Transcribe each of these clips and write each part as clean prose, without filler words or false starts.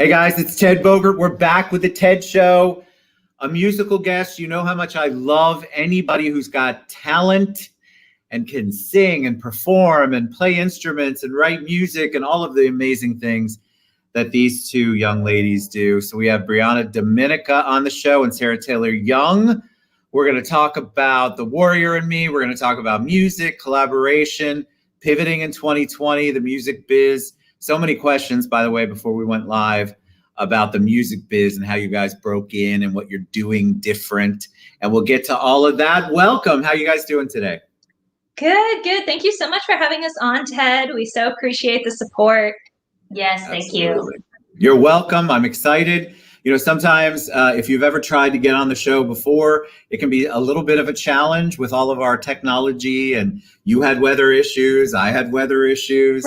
Hey guys, it's Ted Bogert. We're back with the TED Show. A musical guest. You know how much I love anybody who's got talent and can sing and perform and play instruments and write music and all of the amazing things that these two young ladies do. So we have Briana Domenica on the show and Sarah Taylor Young. We're going to talk about The Warrior and Me. We're going to talk about music, collaboration, pivoting in 2020, the music biz. So many questions, by the way, before we went live about the music biz and how you guys broke in and what you're doing different. And we'll get to all of that. Welcome. How you guys doing today? Good. Thank you so much for having us on, Ted. We so appreciate the support. Yes, thank you. You're welcome. I'm excited. You know, sometimes if you've ever tried to get on the show before, it can be a little bit of a challenge with all of our technology, and you had weather issues, I had weather issues.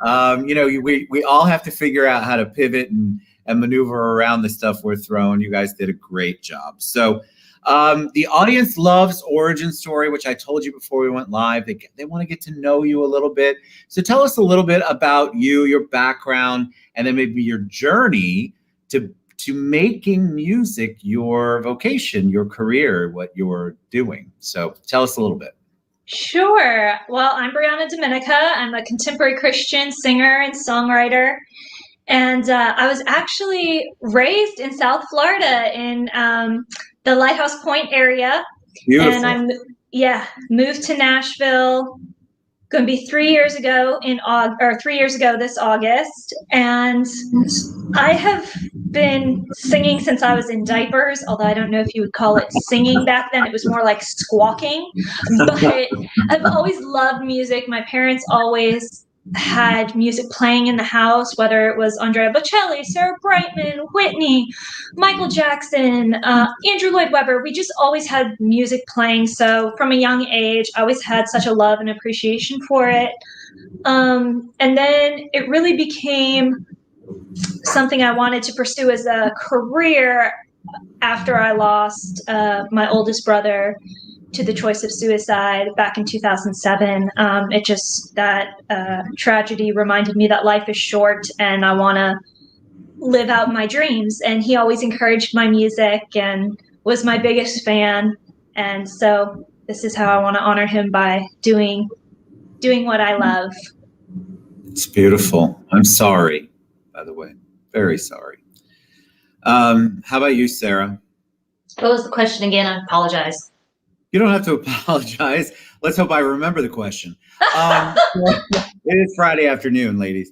We all have to figure out how to pivot and maneuver around the stuff we're throwing. You guys did a great job. So the audience loves origin story, which I told you before we went live. They want to get to know you a little bit. So tell us a little bit about you, your background, and then maybe your journey to making music your vocation, your career, what you're doing. So tell us a little bit. Sure. Well, I'm Briana Domenica. I'm a contemporary Christian singer and songwriter. And I was actually raised in South Florida in the Lighthouse Point area. Beautiful. And moved to Nashville. Going to be 3 years ago this August. And I have been singing since I was in diapers, although I don't know if you would call it singing back then. It was more like squawking. But I've always loved music. My parents always had music playing in the house, whether it was Andrea Bocelli, Sarah Brightman, Whitney, Michael Jackson, Andrew Lloyd Webber. We just always had music playing. So from a young age, I always had such a love and appreciation for it. And then it really became something I wanted to pursue as a career after I lost my oldest brother to the choice of suicide back in 2007. That tragedy reminded me that life is short and I want to live out my dreams. And he always encouraged my music and was my biggest fan. And so this is how I want to honor him, by doing what I love. It's beautiful. I'm sorry, by the way. Very sorry. How about you, Sarah? What was the question again? I apologize. You don't have to apologize. Let's hope I remember the question. It is Friday afternoon, ladies.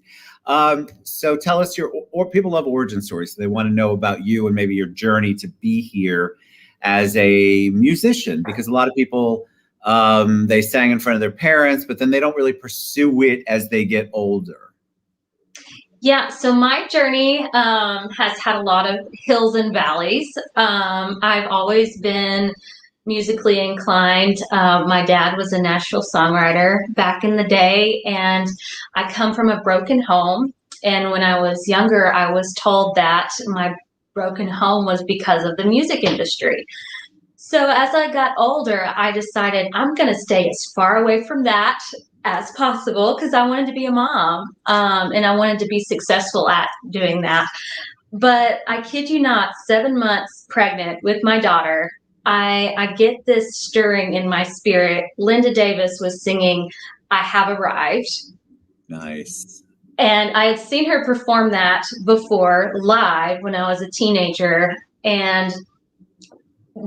So tell us people love origin stories. So they want to know about you and maybe your journey to be here as a musician, because a lot of people, they sang in front of their parents, but then they don't really pursue it as they get older. Yeah, so my journey has had a lot of hills and valleys. I've always been musically inclined. My dad was a Nashville songwriter back in the day, and I come from a broken home. And when I was younger, I was told that my broken home was because of the music industry. So as I got older, I decided I'm going to stay as far away from that as possible, because I wanted to be a mom, and I wanted to be successful at doing that. But I kid you not, 7 months pregnant with my daughter, I get this stirring in my spirit. Linda Davis was singing "I Have Arrived." Nice. And I had seen her perform that before live when I was a teenager. And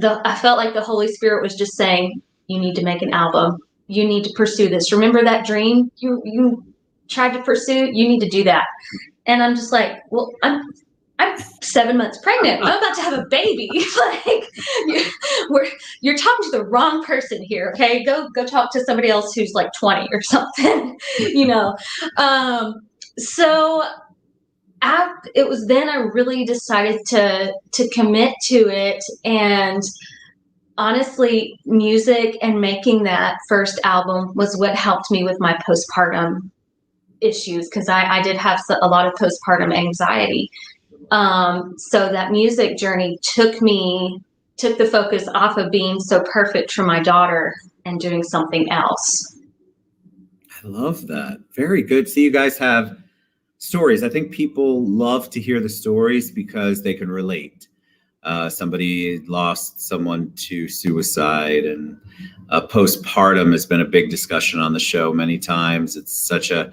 I felt like the Holy Spirit was just saying, you need to make an album. You need to pursue this. Remember that dream you tried to pursue? You need to do that. And I'm just like, well, I'm 7 months pregnant. I'm about to have a baby. You're talking to the wrong person here. Okay, go talk to somebody else who's like 20 or something. So it was then I really decided to commit to it. And honestly, music and making that first album was what helped me with my postpartum issues, because I did have a lot of postpartum anxiety. So that music journey took the focus off of being so perfect for my daughter and doing something else. I love that. Very good. So you guys have stories. I think people love to hear the stories because they can relate. Somebody lost someone to suicide, and postpartum has been a big discussion on the show many times. It's such a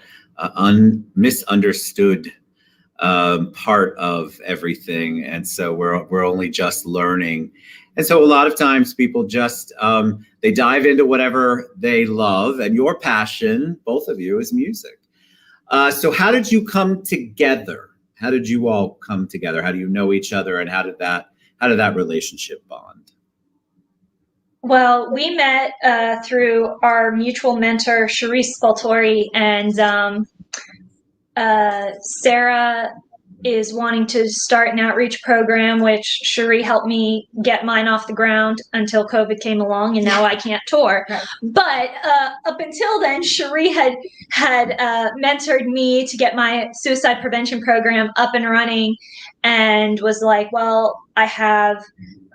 misunderstood part of everything, and so we're only just learning. And so a lot of times people just they dive into whatever they love, and your passion, both of you, is music. So how did you come together? How did you all come together? How do you know each other, and how did that relationship bond? Well, we met through our mutual mentor, Sharice Spaltori, and Sarah is wanting to start an outreach program, which Cherie helped me get mine off the ground until COVID came along, and now I can't tour. Right. But up until then, Cherie had mentored me to get my suicide prevention program up and running, and was like, well, I have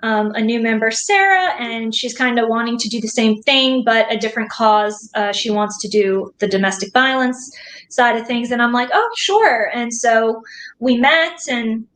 a new member, Sarah, and she's kind of wanting to do the same thing, but a different cause. She wants to do the domestic violence side of things. And I'm like, oh, sure. And so we met and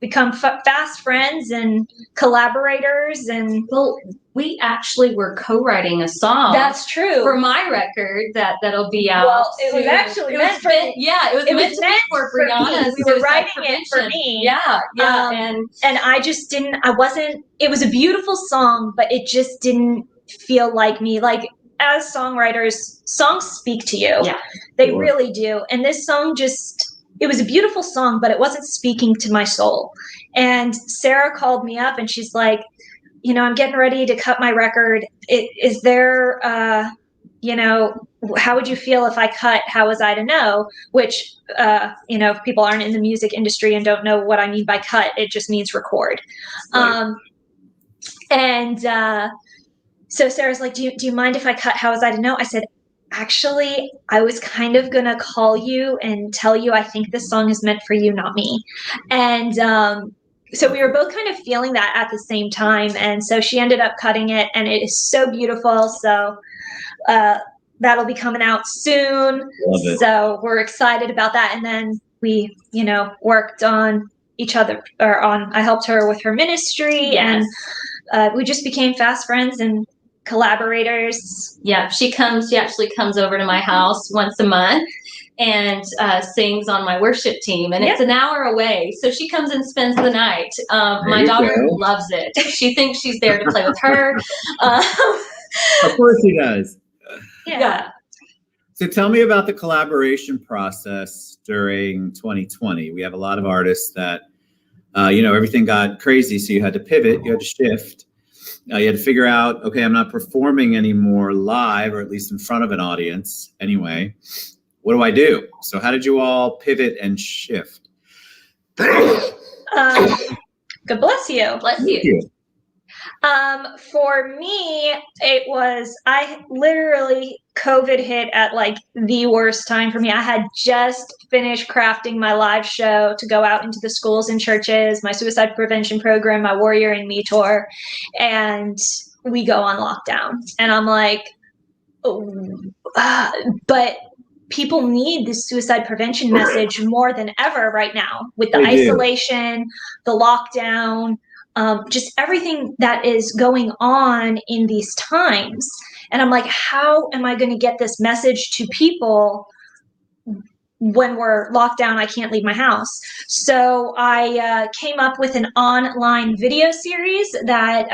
become fast friends and collaborators. And Well, we actually were co-writing a song. that's true. For my record, that'll be out. Well, it was actually meant for me. Yeah, it was meant to be for Briana. We were writing it for me. Yeah, and I just didn't. I wasn't. It was a beautiful song, but it just didn't feel like me. Like, as songwriters, songs speak to you. Yeah, they sure. really do. And this song it was a beautiful song, but it wasn't speaking to my soul. And Sarah called me up and she's like, I'm getting ready to cut my record. Is there, how would you feel if I cut How Was I to Know? Which, if people aren't in the music industry and don't know what I mean by cut, it just means record. Right. So Sarah's like, do you mind if I cut How Was I to Know? I said, actually, I was kind of going to call you and tell you I think this song is meant for you, not me. And so we were both kind of feeling that at the same time. And so she ended up cutting it, and it is so beautiful. So that'll be coming out soon. Love it. So we're excited about that. And then we, worked on each other, I helped her with her ministry. Yes. And we just became fast friends and collaborators. Yeah, she actually comes over to my house once a month and sings on my worship team, and it's an hour away, so she comes and spends the night. My daughter loves it. She thinks she's there to play with her. Of course she does. Yeah. So tell me about the collaboration process during 2020. We have a lot of artists that everything got crazy, so you had to pivot, you had to shift. You had to figure out, okay, I'm not performing anymore live, or at least in front of an audience anyway. What do I do? So how did you all pivot and shift? God bless you. Bless you. For me, it was, COVID hit at like the worst time for me. I had just finished crafting my live show to go out into the schools and churches, my suicide prevention program, my Warrior in Me tour, and we go on lockdown. And I'm like, but people need this suicide prevention message more than ever right now, with the isolation, the lockdown, just everything that is going on in these times. And I'm like, how am I going to get this message to people when we're locked down? I can't leave my house. So I came up with an online video series that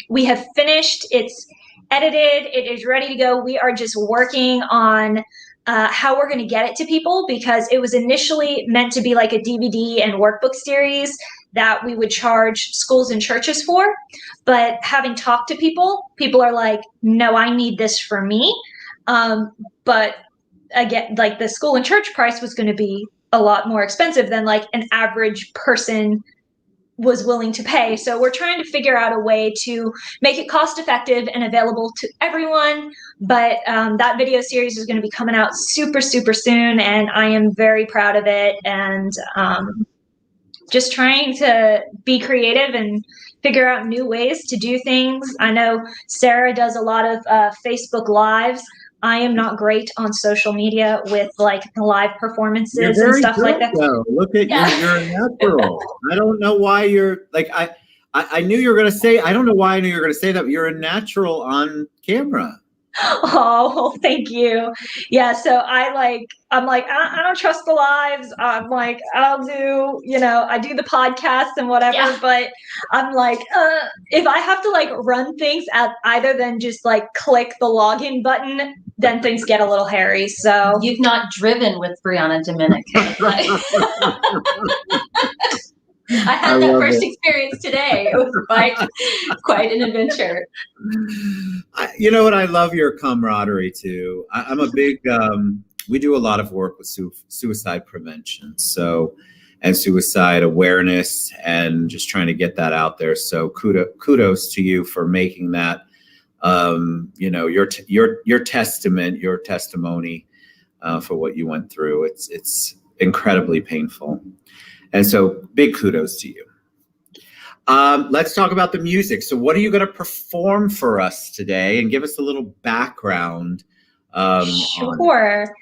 we have finished. It's edited. It is ready to go. We are just working on how we're going to get it to people, because it was initially meant to be like a DVD and workbook series that we would charge schools and churches for. But having talked to people are like, no, I need this for me. But again, like, the school and church price was going to be a lot more expensive than like an average person was willing to pay. So we're trying to figure out a way to make it cost effective and available to everyone. But that video series is going to be coming out super, super soon, and I am very proud of it. And just trying to be creative and figure out new ways to do things. I know Sarah does a lot of Facebook Lives. I am not great on social media with like the live You're performances and very stuff like good that. though. Look at you. Yeah. You're a natural. I don't know why you're like I knew you were gonna say, I don't know why I knew you were gonna say that, but you're a natural on camera. Oh, well, thank you. Yeah, so I'm like, I don't trust the lives. I'm like, I'll do, I do the podcast and whatever, Yeah. but I'm like, if I have to like run things at either than just like click the login button, then things get a little hairy. So You've not driven with Briana Domenica. I had that love first it. experience today. It was quite an adventure. You know what? I love your camaraderie too. I'm a big. We do a lot of work with suicide prevention, and suicide awareness, and just trying to get that out there. So kudos to you for making that. Your testimony for what you went through. It's incredibly painful, and so big kudos to you. Let's talk about the music. So what are you going to perform for us today? And give us a little background. Sure.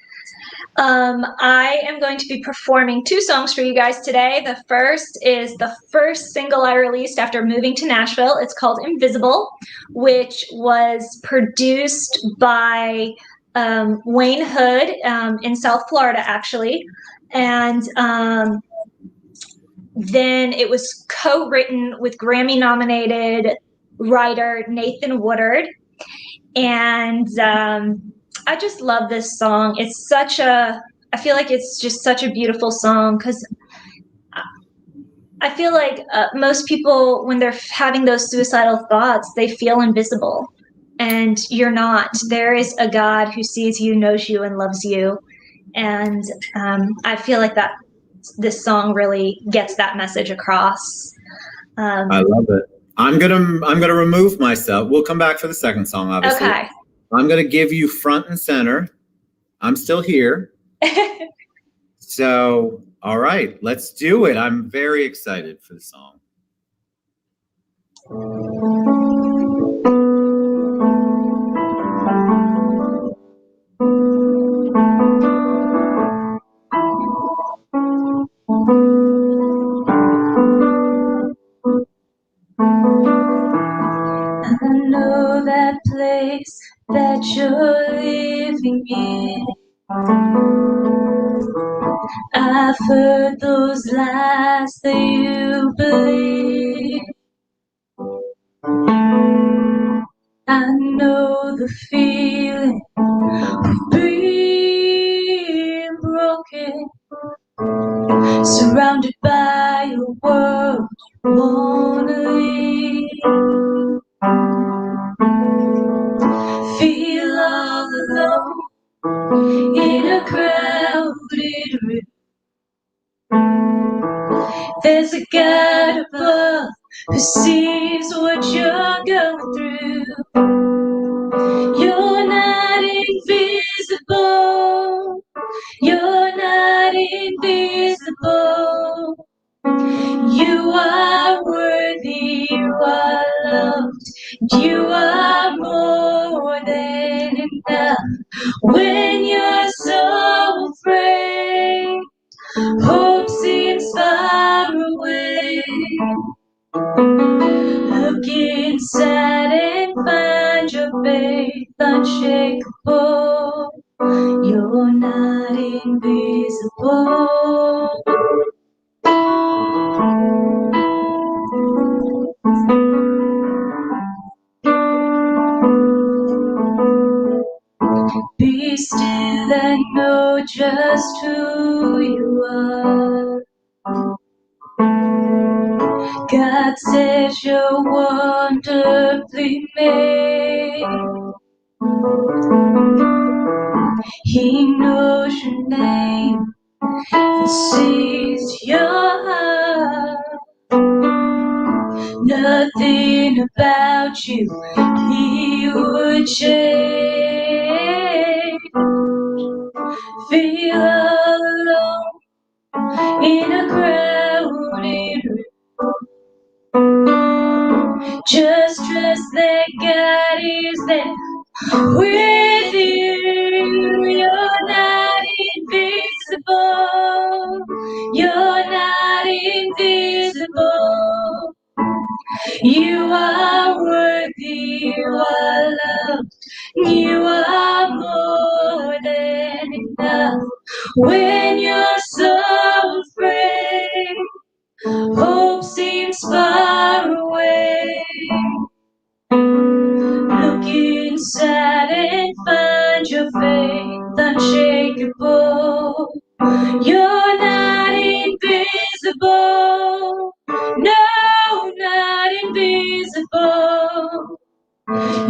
I am going to be performing 2 songs for you guys today. The first is the first single I released after moving to Nashville. It's called Invisible, which was produced by Wayne Hood in South Florida, actually. And then it was co-written with Grammy-nominated writer Nathan Woodard. And I just love this song. I feel like it's just such a beautiful song because I feel like most people, when they're having those suicidal thoughts, they feel invisible. And you're not. There is a God who sees you, knows you, and loves you. And I feel like this song really gets that message across. I love it. I'm gonna remove myself. We'll come back for the second song, obviously. Okay. I'm gonna give you front and center. I'm still here. So, all right, let's do it. I'm very excited for the song. I know that place that you're living in. I've heard those lies that you believe. I know the feeling of being broken, surrounded by a world you wanna leave. Feel all alone in a crowded room. There's a God above who sees what you're going through. You're not invisible. You're not invisible. You are worthy. You are loved. You are more than enough. When you're so afraid, hope seems far away. Look inside and find your faith unshakable. You're not invisible. Be still and know just who you are. God says you're wonderfully made. He knows your name and sees your heart. Nothing about you he would change. Feel alone in a crowded room. Just trust that God is there with you. invisible. You are worthy, you are loved, you are more than enough. When you're so afraid, hope seems far away. Look inside and find your faith unshakable. You're not invisible. No, not invisible.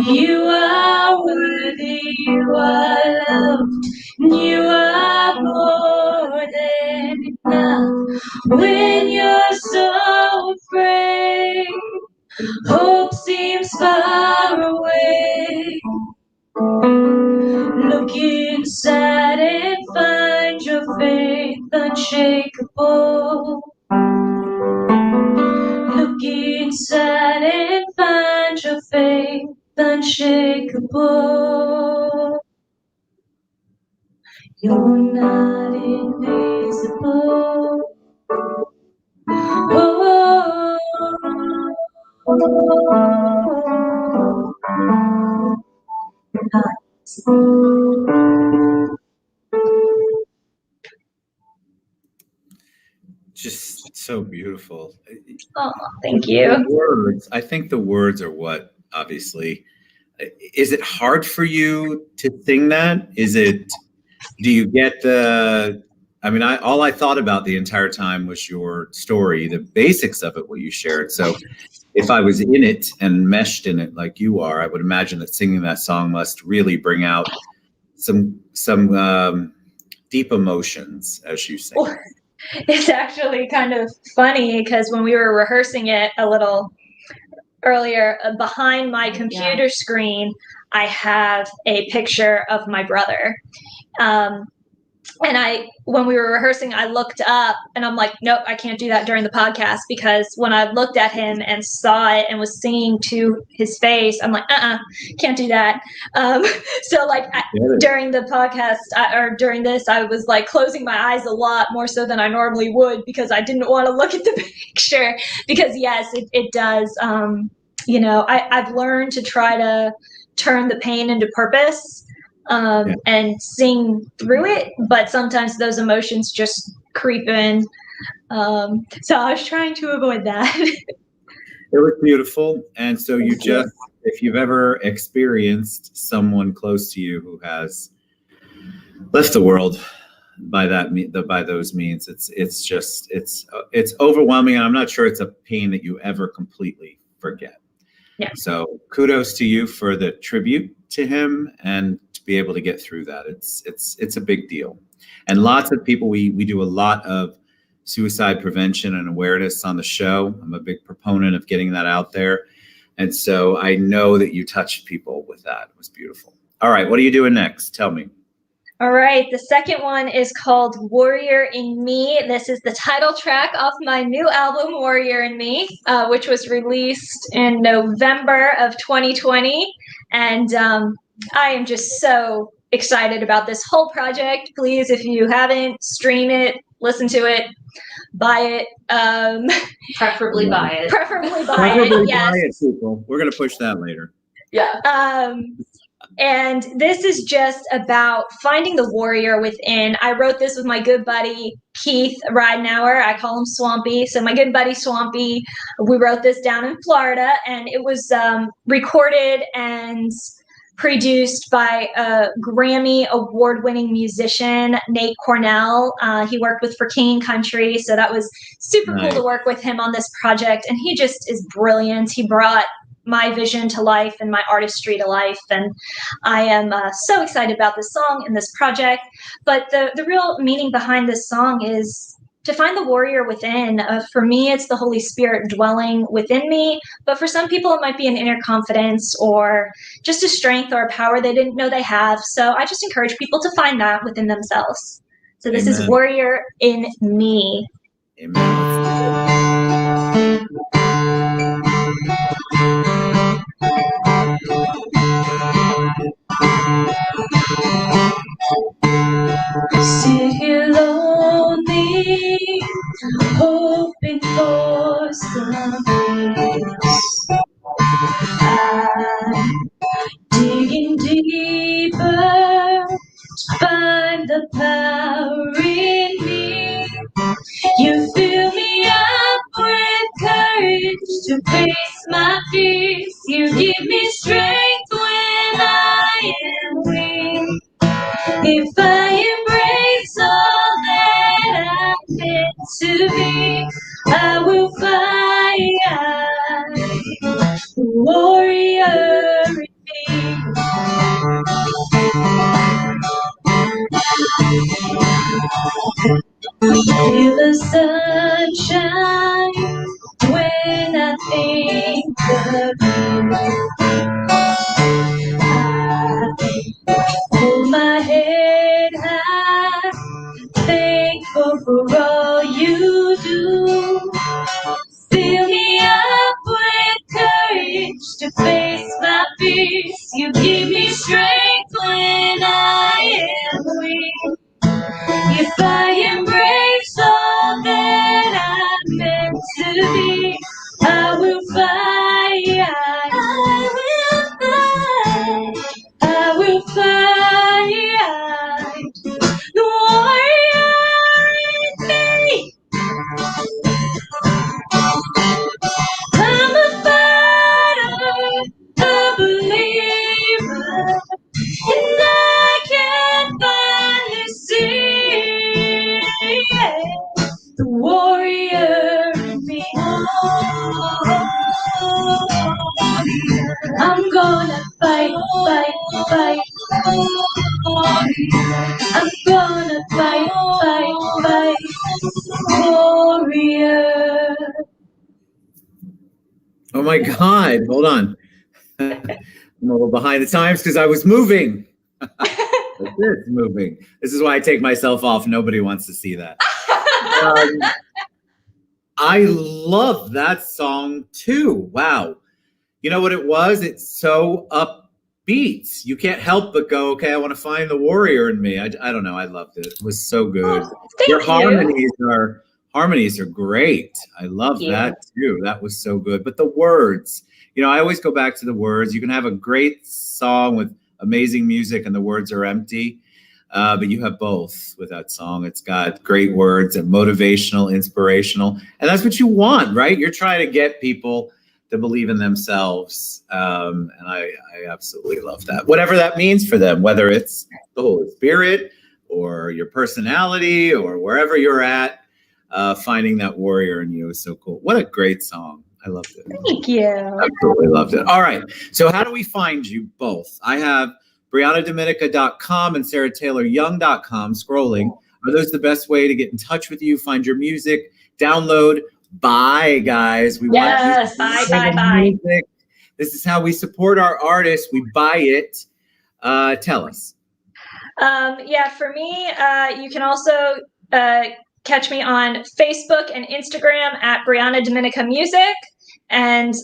You are worthy, you are loved, you are more than enough. When you're so afraid, hope seems far away. Look inside and find your faith unshakable. Look inside and find your faith unshakable. You're not invisible. Oh, Just so beautiful. oh, thank you. The words, I think the words are what, obviously. Is it hard for you to sing that? Do you get all I thought about the entire time was your story, the basics of it, what you shared. So if I was in it and meshed in it like you are, I would imagine that singing that song must really bring out some deep emotions as you sing. Well, it's actually kind of funny because when we were rehearsing it a little earlier, behind my computer screen, I have a picture of my brother. And when we were rehearsing, I looked up and I'm like, nope, I can't do that during the podcast, because when I looked at him and saw it and was singing to his face, I'm like, can't do that. So like during the podcast or during this, I was like closing my eyes a lot more so than I normally would, because I didn't want to look at the picture, because yes, it does. I've learned to try to turn the pain into purpose. And sing through it, but sometimes those emotions just creep in. So I was trying to avoid that. It was beautiful. And so if you've ever experienced someone close to you who has left the world by those means, it's overwhelming. And I'm not sure it's a pain that you ever completely forget. Yeah. So kudos to you for the tribute to him and to be able to get through that. It's a big deal. And lots of people, we do a lot of suicide prevention and awareness on the show. I'm a big proponent of getting that out there. And so I know that you touched people with that. It was beautiful. All right, what are you doing next? Tell me. All right, the second one is called Warrior in Me. This is the title track off my new album, Warrior in Me, which was released in November of 2020. And I am just so excited about this whole project. Please, if you haven't, stream it, listen to it, buy it. Preferably buy it. Preferably buy it, yes. Buy it, people. We're going to push that later. Yeah. And this is just about finding the warrior within. I wrote this with my good buddy, Keith Ridenauer. I call him Swampy. So my good buddy, Swampy, we wrote this down in Florida, and it was recorded and produced by a Grammy award-winning musician, Nate Cornell. He worked with For King and Country. So that was super cool to work with him on this project. And he just is brilliant. He brought my vision to life and my artistry to life. And I am so excited about this song and this project. But the real meaning behind this song is to find the warrior within. For me, it's the Holy Spirit dwelling within me. But for some people, it might be an inner confidence or just a strength or a power they didn't know they have. So I just encourage people to find that within themselves. So this is Warrior in Me. Amen. Sit here lonely, hoping for some peace. I'm digging deeper to find the power in me. You fill me up with courage to face my fears. You give me strength when I am weak. If I embrace all that I'm meant to be, I will fight the warrior in me. Feel the sunshine when I think of you. I hold my head high, thankful for all you do. Fill me up with courage to face my fears. You give me strength when I am weak. If I embrace all that I'm meant to be, I will fight. I will fight the warrior in me. I'm a fighter, a believer, and I can finally see the warrior in me. I'm gonna fight, fight, fight. I'm gonna fight, fight, fight. Warrior. Oh my God, hold on. I'm a little behind the times because I was moving. This moving. This is why I take myself off. Nobody wants to see that. I love that song too. Wow. You know what it was? It's so upbeat. You can't help but go, okay, I want to find the warrior in me. I don't know. I loved it. It was so good. Oh, thank Your you. harmonies are great. I love that too. That was so good. But the words, I always go back to the words. You can have a great song with amazing music and the words are empty. But you have both with that song. It's got great words and motivational, inspirational. And that's what you want, right? You're trying to get people to believe in themselves. And I absolutely love that. Whatever that means for them, whether it's the Holy Spirit or your personality or wherever you're at, finding that warrior in you is so cool. What a great song. I loved it. Thank you. Absolutely loved it. All right. So how do we find you both? I have BrianaDomenica.com and SarahTaylorYoung.com scrolling. Are those the best way to get in touch with you, find your music, download, buy, guys? We want you to buy. music. This is how we support our artists. We buy it. Tell us. For me, you can also catch me on Facebook and Instagram at Briana Domenica Music. And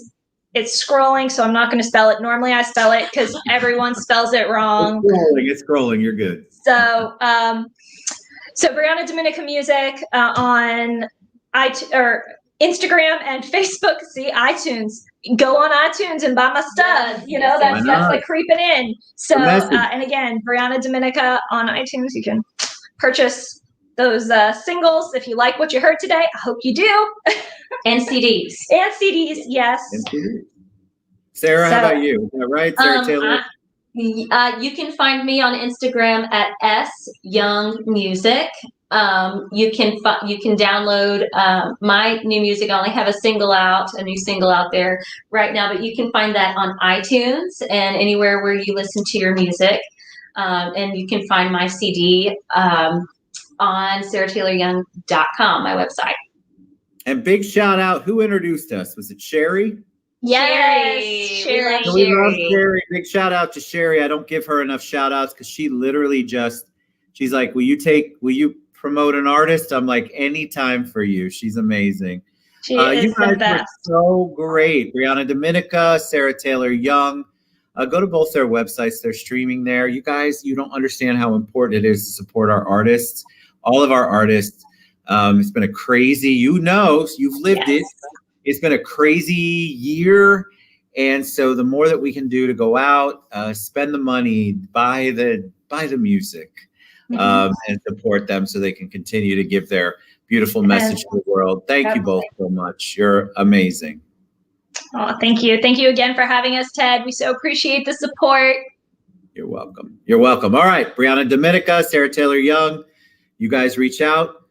it's scrolling, so I'm not going to spell it. Normally I spell it because everyone spells it wrong. It's scrolling. You're good. So, Briana Domenica Music on Instagram and Facebook. See, iTunes. Go on iTunes and buy my stuff. That's like creeping in. So, and again, Briana Domenica on iTunes. You can purchase those singles if you like what you heard today. I hope you do. And CDs. And CDs, yes. And CDs. Sarah, how about you? Is that right, Sarah Taylor? You can find me on Instagram at @youngmusic. You can download my new music. I only have a new single out there right now, but you can find that on iTunes and anywhere where you listen to your music. And you can find my CD on SarahTaylorYoung.com, my website. And big shout out, who introduced us? Was it Sherry? Yes, Sherry. We love Sherry. Big shout out to Sherry. I don't give her enough shout outs because she literally she's like, will you promote an artist? I'm like, anytime for you. She's amazing. She is you guys the best. were so great. Briana Domenica, Sarah Taylor Young. Go to both their websites. They're streaming there. You guys, you don't understand how important it is to support our artists. All of our artists It's been a crazy, you've lived it. It's been a crazy year. And so the more that we can do to go out, spend the money, buy the music, and support them so they can continue to give their beautiful message to the world. Thank you both so much. You're amazing. Oh, thank you. Thank you again for having us, Ted. We so appreciate the support. You're welcome. You're welcome. All right, Briana Domenica, Sarah Taylor Young, you guys reach out.